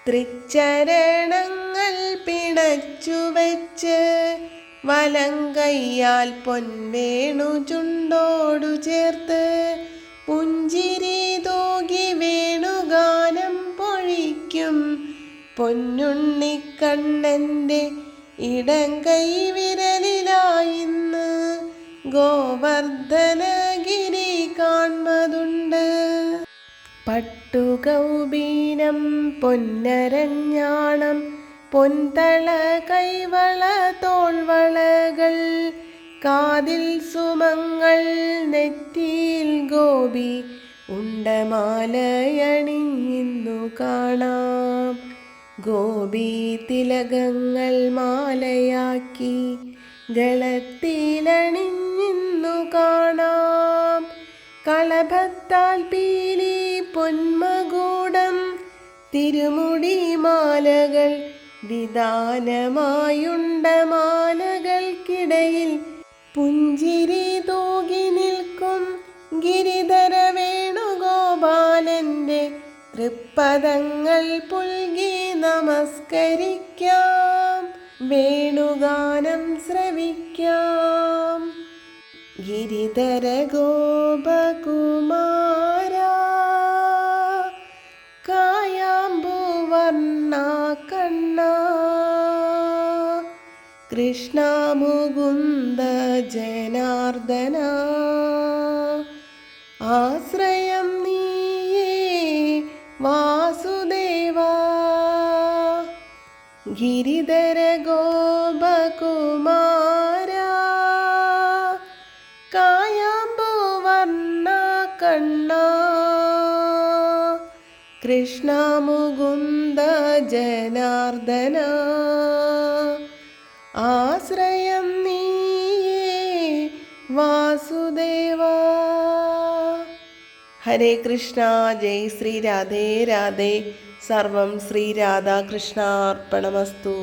തൃച്ചരണങ്ങൾ പിണച്ചുവെച്ച് വലങ്കയ്യാൽ പൊൻവേണു ചുണ്ടോടു ചേർത്ത് പുഞ്ചിരി തൂകി വേണുഗാനം പൊഴിക്കും പൊന്നുണ്ണിക്കണ്ണൻ്റെ ഇടങ്കൈ വിരലിലായിന്ന് ഗോവർദ്ധനഗിരി കാൺമതുണ്ട്. പട്ടുകൗബീനം പൊന്നരഞ്ഞാണം പൊൻതള കൈവള തോൾവളകൾ കാതിൽ സുമങ്ങൾ നെറ്റിയിൽ ഗോപി ഉണ്ടമാലയണിഞ്ഞിന്നു കാണാം. ഗോപി തിലകങ്ങൾ മാലയാക്കി ഗളത്തിലണിഞ്ഞിന്നു കാണാം. കളഭത്താൽ പീലി പൊന്മകൂടം തിരുമുടി മാലകൾ വിധാനമായുണ്ട മാലകൾക്കിടയിൽ പുഞ്ചിരി തൂകി നിൽക്കും ഗിരിധര വേണുഗോപാലൻ്റെ തൃപ്പദങ്ങൾ പുൽകി നമസ്കരിക്കാം, വേണുഗാനം ശ്രവിക്കാം. ഗിരിധര ഗോപകുമാര കായാമ്പുവർണ്ണ കണ്ണ കൃഷ്ണ മുകുന്ദ ജനാർദ്ദന ആശ്രയം നീയേ വാസുദേവ. ഗിരിധര ഗോപകുമാര കായാമ്പുവർണ്ണ കണ്ണ കൃഷ്ണ മുകുന്ദ ജനാർദ്ദന ആശ്രയം നീയേ വാസുദേവ. ഹരേ കൃഷ്ണ. ജയ് ശ്രീ രാധേ രാധേ. സർവം ശ്രീ രാധാകൃഷ്ണാർപ്പണമസ്തു.